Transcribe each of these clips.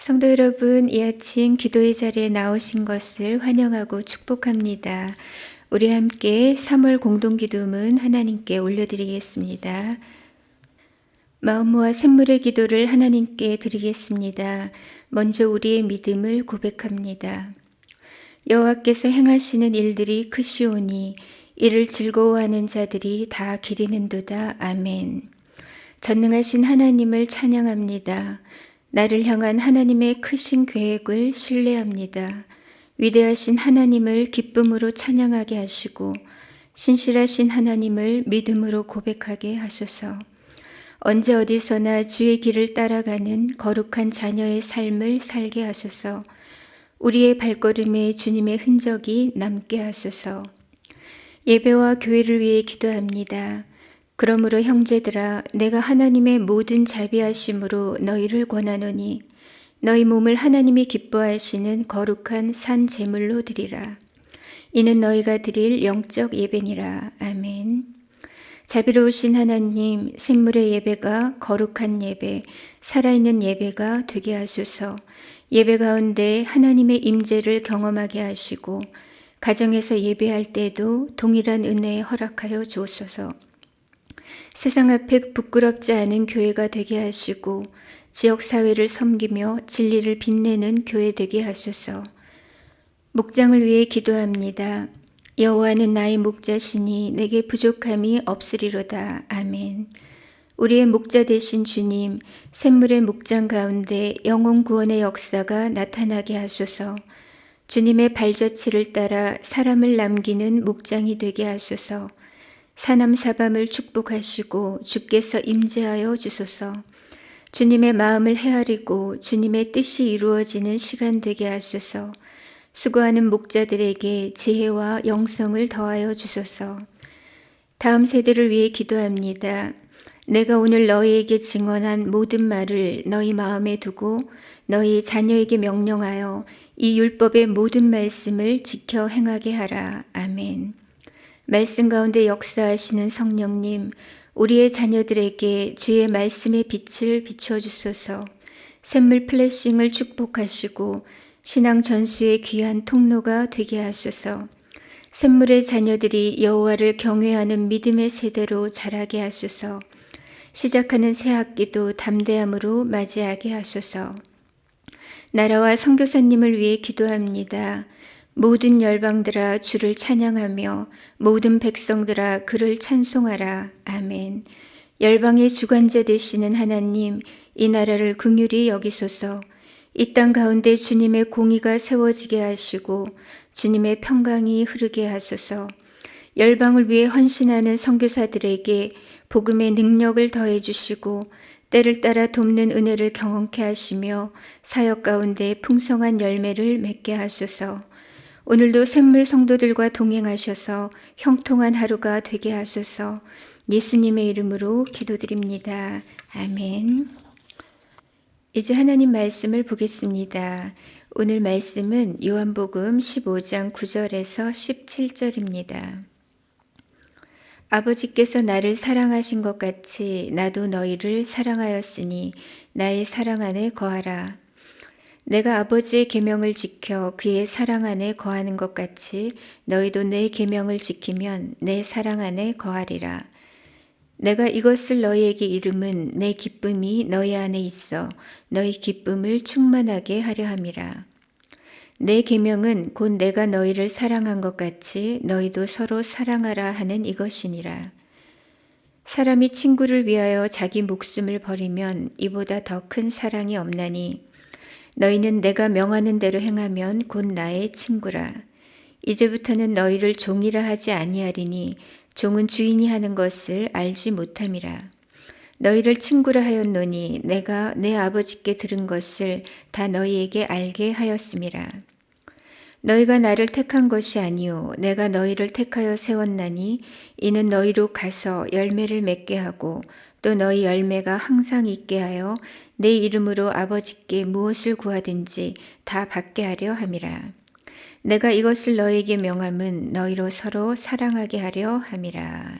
성도 여러분, 이 아침 기도의 자리에 나오신 것을 환영하고 축복합니다. 우리 함께 3월 공동기도문 하나님께 올려드리겠습니다. 마음 모아 샘물의 기도를 하나님께 드리겠습니다. 먼저 우리의 믿음을 고백합니다. 여호와께서 행하시는 일들이 크시오니 이를 즐거워하는 자들이 다 기리는도다. 아멘. 전능하신 하나님을 찬양합니다. 나를 향한 하나님의 크신 계획을 신뢰합니다. 위대하신 하나님을 기쁨으로 찬양하게 하시고 신실하신 하나님을 믿음으로 고백하게 하소서. 언제 어디서나 주의 길을 따라가는 거룩한 자녀의 삶을 살게 하소서. 우리의 발걸음에 주님의 흔적이 남게 하소서. 예배와 교회를 위해 기도합니다. 그러므로 형제들아, 내가 하나님의 모든 자비하심으로 너희를 권하노니 너희 몸을 하나님이 기뻐하시는 거룩한 산 제물로 드리라. 이는 너희가 드릴 영적 예배니라. 아멘. 자비로우신 하나님, 샘물의 예배가 거룩한 예배, 살아있는 예배가 되게 하소서. 예배 가운데 하나님의 임재를 경험하게 하시고 가정에서 예배할 때도 동일한 은혜에 허락하여 주옵소서. 세상 앞에 부끄럽지 않은 교회가 되게 하시고 지역사회를 섬기며 진리를 빛내는 교회 되게 하소서. 목장을 위해 기도합니다. 여호와는 나의 목자시니 내게 부족함이 없으리로다. 아멘. 우리의 목자 되신 주님, 샘물의 목장 가운데 영혼 구원의 역사가 나타나게 하소서. 주님의 발자취를 따라 사람을 남기는 목장이 되게 하소서. 사남사밤을 축복하시고 주께서 임재하여 주소서. 주님의 마음을 헤아리고 주님의 뜻이 이루어지는 시간 되게 하소서. 수고하는 목자들에게 지혜와 영성을 더하여 주소서. 다음 세대를 위해 기도합니다. 내가 오늘 너희에게 증언한 모든 말을 너희 마음에 두고 너희 자녀에게 명령하여 이 율법의 모든 말씀을 지켜 행하게 하라. 아멘. 말씀 가운데 역사하시는 성령님, 우리의 자녀들에게 주의 말씀의 빛을 비춰주소서. 샘물 플래싱을 축복하시고 신앙 전수의 귀한 통로가 되게 하소서. 샘물의 자녀들이 여호와를 경외하는 믿음의 세대로 자라게 하소서. 시작하는 새 학기도 담대함으로 맞이하게 하소서. 나라와 선교사님을 위해 기도합니다. 모든 열방들아 주를 찬양하며 모든 백성들아 그를 찬송하라. 아멘. 열방의 주관자 되시는 하나님, 이 나라를 긍휼히 여기소서. 이 땅 가운데 주님의 공의가 세워지게 하시고 주님의 평강이 흐르게 하소서. 열방을 위해 헌신하는 선교사들에게 복음의 능력을 더해 주시고 때를 따라 돕는 은혜를 경험케 하시며 사역 가운데 풍성한 열매를 맺게 하소서. 오늘도 샘물 성도들과 동행하셔서 형통한 하루가 되게 하소서. 예수님의 이름으로 기도드립니다. 아멘. 이제 하나님 말씀을 보겠습니다. 오늘 말씀은 요한복음 15장 9절에서 17절입니다. 아버지께서 나를 사랑하신 것 같이 나도 너희를 사랑하였으니 나의 사랑 안에 거하라. 내가 아버지의 계명을 지켜 그의 사랑 안에 거하는 것 같이 너희도 내 계명을 지키면 내 사랑 안에 거하리라. 내가 이것을 너희에게 이름은 내 기쁨이 너희 안에 있어 너희 기쁨을 충만하게 하려 함이라. 내 계명은 곧 내가 너희를 사랑한 것 같이 너희도 서로 사랑하라 하는 이것이니라. 사람이 친구를 위하여 자기 목숨을 버리면 이보다 더 큰 사랑이 없나니 너희는 내가 명하는 대로 행하면 곧 나의 친구라. 이제부터는 너희를 종이라 하지 아니하리니 종은 주인이 하는 것을 알지 못함이라. 너희를 친구라 하였노니 내가 내 아버지께 들은 것을 다 너희에게 알게 하였음이라. 너희가 나를 택한 것이 아니요 내가 너희를 택하여 세웠나니 이는 너희로 가서 열매를 맺게 하고 또 너희 열매가 항상 있게 하여 내 이름으로 아버지께 무엇을 구하든지 다 받게 하려 함이라. 내가 이것을 너희에게 명함은 너희로 서로 사랑하게 하려 함이라.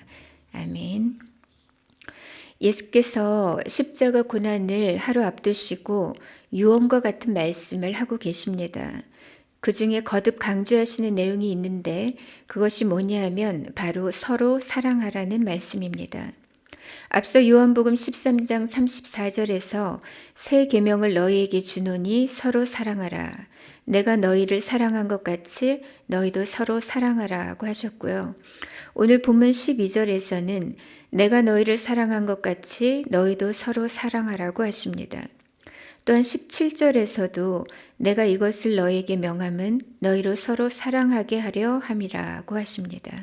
아멘. 예수께서 십자가 고난을 하루 앞두시고 유언과 같은 말씀을 하고 계십니다. 그 중에 거듭 강조하시는 내용이 있는데 그것이 뭐냐 하면 바로 서로 사랑하라는 말씀입니다. 앞서 요한복음 13장 34절에서 새 계명을 너희에게 주노니 서로 사랑하라. 내가 너희를 사랑한 것 같이 너희도 서로 사랑하라고 하셨고요. 오늘 본문 12절에서는 내가 너희를 사랑한 것 같이 너희도 서로 사랑하라고 하십니다. 또한 17절에서도 내가 이것을 너희에게 명함은 너희로 서로 사랑하게 하려 함이라고 하십니다.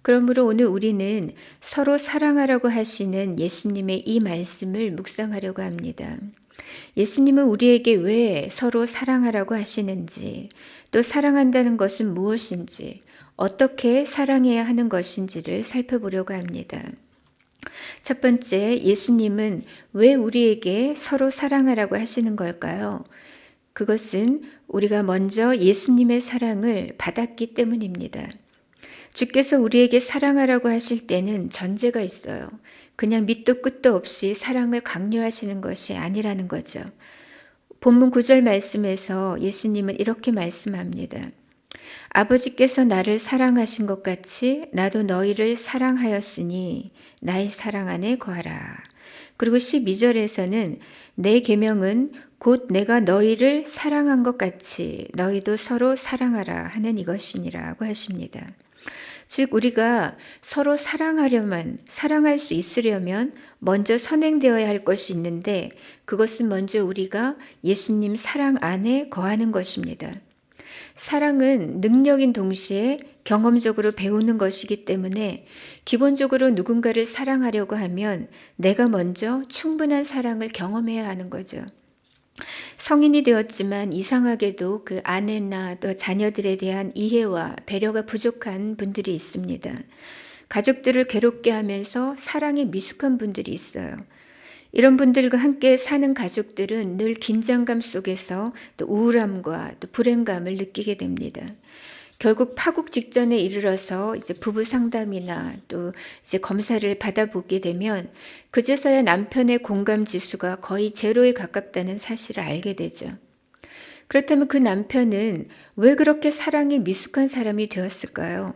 그러므로 오늘 우리는 서로 사랑하라고 하시는 예수님의 이 말씀을 묵상하려고 합니다. 예수님은 우리에게 왜 서로 사랑하라고 하시는지, 또 사랑한다는 것은 무엇인지, 어떻게 사랑해야 하는 것인지를 살펴보려고 합니다. 첫 번째, 예수님은 왜 우리에게 서로 사랑하라고 하시는 걸까요? 그것은 우리가 먼저 예수님의 사랑을 받았기 때문입니다. 주께서 우리에게 사랑하라고 하실 때는 전제가 있어요. 그냥 밑도 끝도 없이 사랑을 강요하시는 것이 아니라는 거죠. 본문 9절 말씀에서 예수님은 이렇게 말씀합니다. 아버지께서 나를 사랑하신 것 같이 나도 너희를 사랑하였으니 나의 사랑 안에 거하라. 그리고 12절에서는 내 계명은 곧 내가 너희를 사랑한 것 같이 너희도 서로 사랑하라 하는 이것이니라고 하십니다. 즉 우리가 서로 사랑할 수 있으려면 먼저 선행되어야 할 것이 있는데 그것은 먼저 우리가 예수님 사랑 안에 거하는 것입니다. 사랑은 능력인 동시에 경험적으로 배우는 것이기 때문에 기본적으로 누군가를 사랑하려고 하면 내가 먼저 충분한 사랑을 경험해야 하는 거죠. 성인이 되었지만 이상하게도 그 아내나 또 자녀들에 대한 이해와 배려가 부족한 분들이 있습니다. 가족들을 괴롭게 하면서 사랑에 미숙한 분들이 있어요. 이런 분들과 함께 사는 가족들은 늘 긴장감 속에서 또 우울함과 또 불행감을 느끼게 됩니다. 결국 파국 직전에 이르러서 이제 부부 상담이나 또 이제 검사를 받아보게 되면 그제서야 남편의 공감 지수가 거의 제로에 가깝다는 사실을 알게 되죠. 그렇다면 그 남편은 왜 그렇게 사랑에 미숙한 사람이 되었을까요?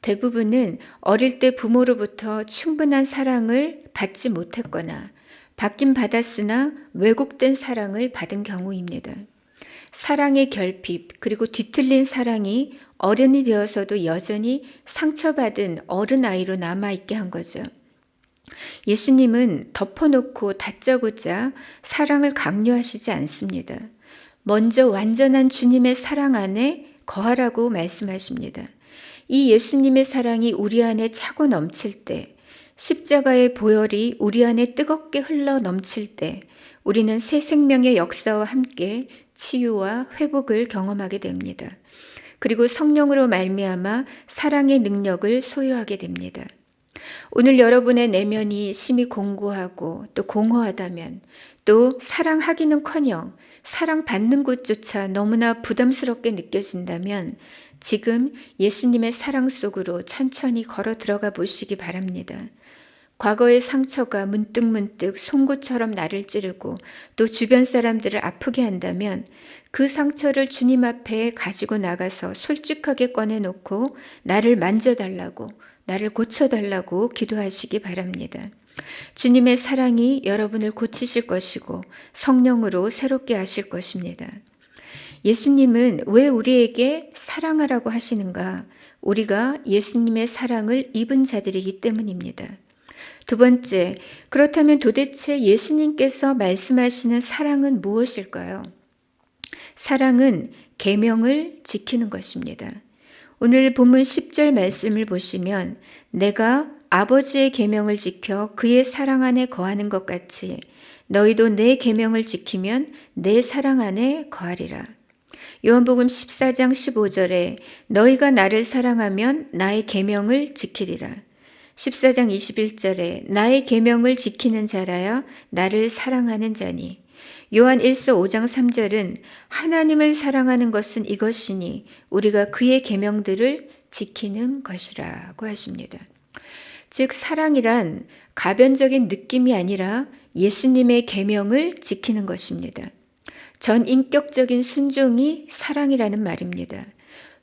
대부분은 어릴 때 부모로부터 충분한 사랑을 받지 못했거나 받긴 받았으나 왜곡된 사랑을 받은 경우입니다. 사랑의 결핍 그리고 뒤틀린 사랑이 어른이 되어서도 여전히 상처받은 어른아이로 남아있게 한 거죠. 예수님은 덮어놓고 다짜고짜 사랑을 강요하시지 않습니다. 먼저 완전한 주님의 사랑 안에 거하라고 말씀하십니다. 이 예수님의 사랑이 우리 안에 차고 넘칠 때, 십자가의 보혈이 우리 안에 뜨겁게 흘러 넘칠 때 우리는 새 생명의 역사와 함께 치유와 회복을 경험하게 됩니다. 그리고 성령으로 말미암아 사랑의 능력을 소유하게 됩니다. 오늘 여러분의 내면이 심히 공고하고 또 공허하다면 또 사랑하기는커녕 사랑받는 곳조차 너무나 부담스럽게 느껴진다면 지금 예수님의 사랑 속으로 천천히 걸어 들어가 보시기 바랍니다. 과거의 상처가 문득문득 송곳처럼 나를 찌르고 또 주변 사람들을 아프게 한다면 그 상처를 주님 앞에 가지고 나가서 솔직하게 꺼내놓고 나를 만져달라고, 나를 고쳐달라고 기도하시기 바랍니다. 주님의 사랑이 여러분을 고치실 것이고 성령으로 새롭게 하실 것입니다. 예수님은 왜 우리에게 사랑하라고 하시는가? 우리가 예수님의 사랑을 입은 자들이기 때문입니다. 두 번째, 그렇다면 도대체 예수님께서 말씀하시는 사랑은 무엇일까요? 사랑은 계명을 지키는 것입니다. 오늘 본문 10절 말씀을 보시면 내가 아버지의 계명을 지켜 그의 사랑 안에 거하는 것 같이 너희도 내 계명을 지키면 내 사랑 안에 거하리라. 요한복음 14장 15절에 너희가 나를 사랑하면 나의 계명을 지키리라. 14장 21절에 나의 계명을 지키는 자라야 나를 사랑하는 자니. 요한 1서 5장 3절은 하나님을 사랑하는 것은 이것이니 우리가 그의 계명들을 지키는 것이라고 하십니다. 즉 사랑이란 가변적인 느낌이 아니라 예수님의 계명을 지키는 것입니다. 전 인격적인 순종이 사랑이라는 말입니다.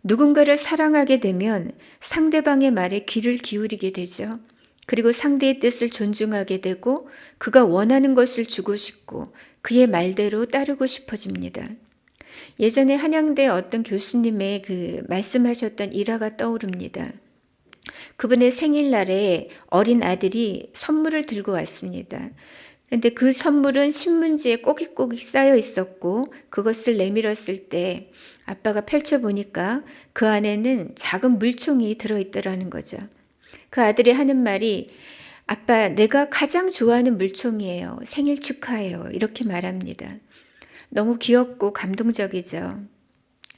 누군가를 사랑하게 되면 상대방의 말에 귀를 기울이게 되죠. 그리고 상대의 뜻을 존중하게 되고 그가 원하는 것을 주고 싶고 그의 말대로 따르고 싶어집니다. 예전에 한양대 어떤 교수님의 그 말씀하셨던 일화가 떠오릅니다. 그분의 생일날에 어린 아들이 선물을 들고 왔습니다. 그런데 그 선물은 신문지에 꼬깃꼬깃 쌓여 있었고 그것을 내밀었을 때 아빠가 펼쳐보니까 그 안에는 작은 물총이 들어있더라는 거죠. 그 아들이 하는 말이 아빠, 내가 가장 좋아하는 물총이에요. 생일 축하해요. 이렇게 말합니다. 너무 귀엽고 감동적이죠.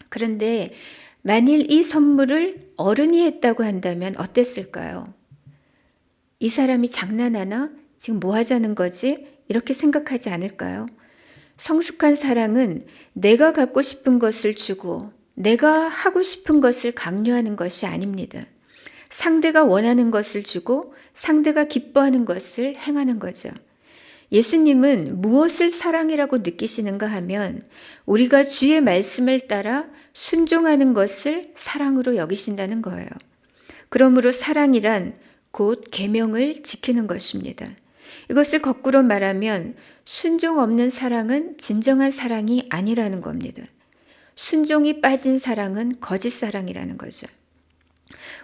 그런데 만일 이 선물을 어른이 했다고 한다면 어땠을까요? 이 사람이 장난하나? 지금 뭐 하자는 거지? 이렇게 생각하지 않을까요? 성숙한 사랑은 내가 갖고 싶은 것을 주고 내가 하고 싶은 것을 강요하는 것이 아닙니다. 상대가 원하는 것을 주고 상대가 기뻐하는 것을 행하는 거죠. 예수님은 무엇을 사랑이라고 느끼시는가 하면 우리가 주의 말씀을 따라 순종하는 것을 사랑으로 여기신다는 거예요. 그러므로 사랑이란 곧 계명을 지키는 것입니다. 이것을 거꾸로 말하면 순종 없는 사랑은 진정한 사랑이 아니라는 겁니다. 순종이 빠진 사랑은 거짓 사랑이라는 거죠.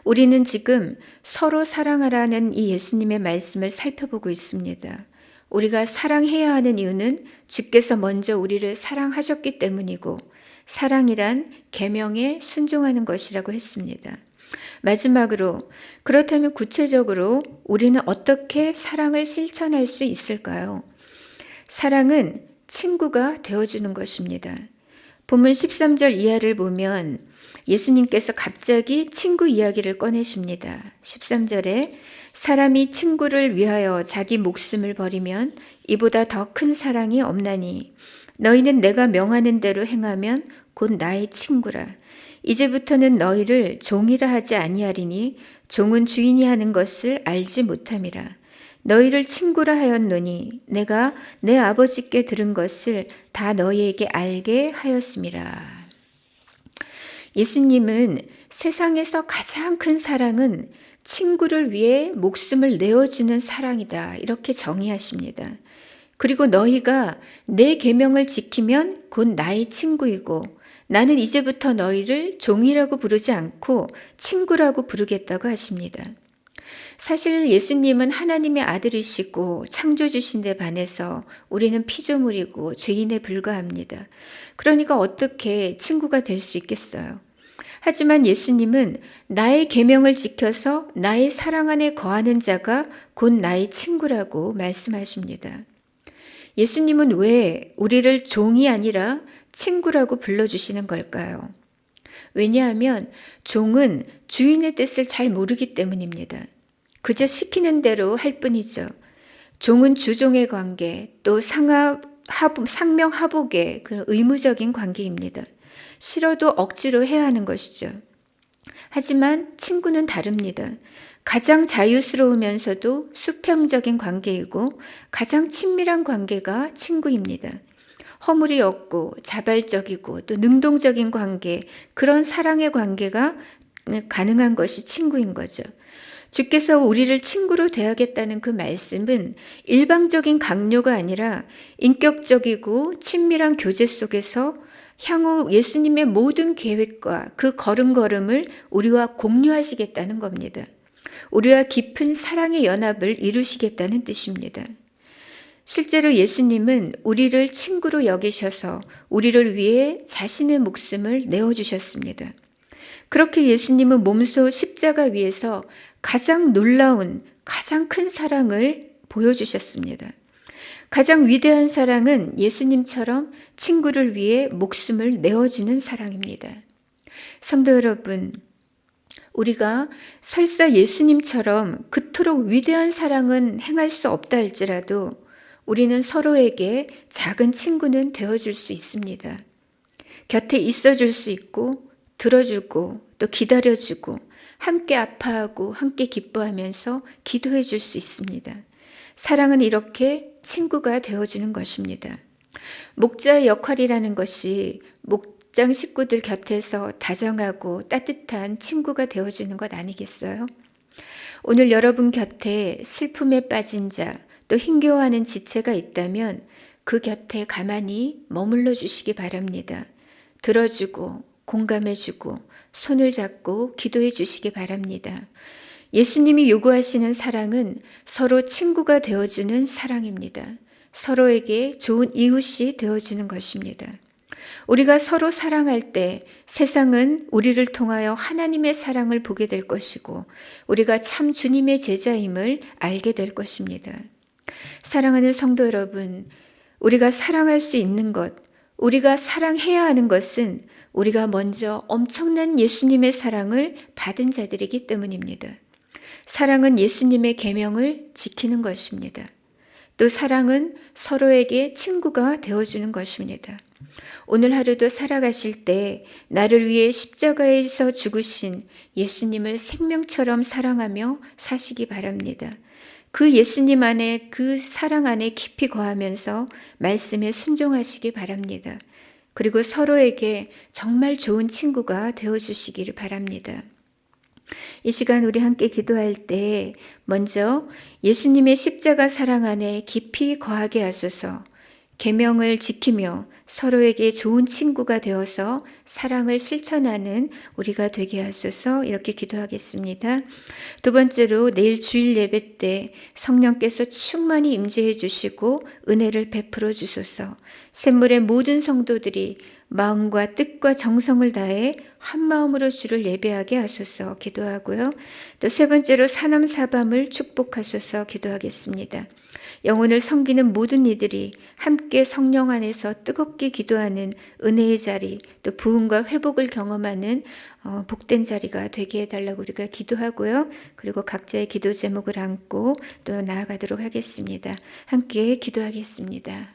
우리는 지금 서로 사랑하라는 이 예수님의 말씀을 살펴보고 있습니다. 우리가 사랑해야 하는 이유는 주께서 먼저 우리를 사랑하셨기 때문이고 사랑이란 계명에 순종하는 것이라고 했습니다. 마지막으로 그렇다면 구체적으로 우리는 어떻게 사랑을 실천할 수 있을까요? 사랑은 친구가 되어주는 것입니다. 본문 13절 이하를 보면 예수님께서 갑자기 친구 이야기를 꺼내십니다. 13절에 사람이 친구를 위하여 자기 목숨을 버리면 이보다 더 큰 사랑이 없나니 너희는 내가 명하는 대로 행하면 곧 나의 친구라. 이제부터는 너희를 종이라 하지 아니하리니 종은 주인이 하는 것을 알지 못함이라. 너희를 친구라 하였노니 내가 내 아버지께 들은 것을 다 너희에게 알게 하였음이라. 예수님은 세상에서 가장 큰 사랑은 친구를 위해 목숨을 내어주는 사랑이다. 이렇게 정의하십니다. 그리고 너희가 내 계명을 지키면 곧 나의 친구이고 나는 이제부터 너희를 종이라고 부르지 않고 친구라고 부르겠다고 하십니다. 사실 예수님은 하나님의 아들이시고 창조주신 데 반해서 우리는 피조물이고 죄인에 불과합니다. 그러니까 어떻게 친구가 될 수 있겠어요? 하지만 예수님은 나의 계명을 지켜서 나의 사랑 안에 거하는 자가 곧 나의 친구라고 말씀하십니다. 예수님은 왜 우리를 종이 아니라 친구라고 불러주시는 걸까요? 왜냐하면 종은 주인의 뜻을 잘 모르기 때문입니다. 그저 시키는 대로 할 뿐이죠. 종은 주종의 관계, 또 상명 하복의 그런 의무적인 관계입니다. 싫어도 억지로 해야 하는 것이죠. 하지만 친구는 다릅니다. 가장 자유스러우면서도 수평적인 관계이고 가장 친밀한 관계가 친구입니다. 허물이 없고 자발적이고 또 능동적인 관계, 그런 사랑의 관계가 가능한 것이 친구인 거죠. 주께서 우리를 친구로 대하겠다는 그 말씀은 일방적인 강요가 아니라 인격적이고 친밀한 교제 속에서 향후 예수님의 모든 계획과 그 걸음걸음을 우리와 공유하시겠다는 겁니다. 우리와 깊은 사랑의 연합을 이루시겠다는 뜻입니다. 실제로 예수님은 우리를 친구로 여기셔서 우리를 위해 자신의 목숨을 내어주셨습니다. 그렇게 예수님은 몸소 십자가 위에서 가장 놀라운, 가장 큰 사랑을 보여주셨습니다. 가장 위대한 사랑은 예수님처럼 친구를 위해 목숨을 내어주는 사랑입니다. 성도 여러분, 우리가 설사 예수님처럼 그토록 위대한 사랑은 행할 수 없다 할지라도 우리는 서로에게 작은 친구는 되어줄 수 있습니다. 곁에 있어줄 수 있고 들어주고 또 기다려주고 함께 아파하고 함께 기뻐하면서 기도해 줄 수 있습니다. 사랑은 이렇게 친구가 되어주는 것입니다. 목자의 역할이라는 것이 목장 식구들 곁에서 다정하고 따뜻한 친구가 되어주는 것 아니겠어요? 오늘 여러분 곁에 슬픔에 빠진 자, 또 힘겨워하는 지체가 있다면 그 곁에 가만히 머물러 주시기 바랍니다. 들어주고 공감해주고 손을 잡고 기도해 주시기 바랍니다. 예수님이 요구하시는 사랑은 서로 친구가 되어주는 사랑입니다. 서로에게 좋은 이웃이 되어주는 것입니다. 우리가 서로 사랑할 때 세상은 우리를 통하여 하나님의 사랑을 보게 될 것이고 우리가 참 주님의 제자임을 알게 될 것입니다. 사랑하는 성도 여러분, 우리가 사랑할 수 있는 것, 우리가 사랑해야 하는 것은 우리가 먼저 엄청난 예수님의 사랑을 받은 자들이기 때문입니다. 사랑은 예수님의 계명을 지키는 것입니다. 또 사랑은 서로에게 친구가 되어주는 것입니다. 오늘 하루도 살아가실 때 나를 위해 십자가에서 죽으신 예수님을 생명처럼 사랑하며 사시기 바랍니다. 그 예수님 안에 그 사랑 안에 깊이 거하면서 말씀에 순종하시기 바랍니다. 그리고 서로에게 정말 좋은 친구가 되어주시기를 바랍니다. 이 시간 우리 함께 기도할 때 먼저 예수님의 십자가 사랑 안에 깊이 거하게 하소서. 계명을 지키며 서로에게 좋은 친구가 되어서 사랑을 실천하는 우리가 되게 하소서. 이렇게 기도하겠습니다. 두 번째로 내일 주일 예배 때 성령께서 충만히 임재해 주시고 은혜를 베풀어 주소서. 샘물의 모든 성도들이 마음과 뜻과 정성을 다해 한 마음으로 주를 예배하게 하소서 기도하고요. 또 세 번째로 사남사밤을 축복하소서 기도하겠습니다. 영혼을 섬기는 모든 이들이 함께 성령 안에서 뜨겁게 기도하는 은혜의 자리, 또 부흥과 회복을 경험하는 복된 자리가 되게 해달라고 우리가 기도하고요. 그리고 각자의 기도 제목을 안고 또 나아가도록 하겠습니다. 함께 기도하겠습니다.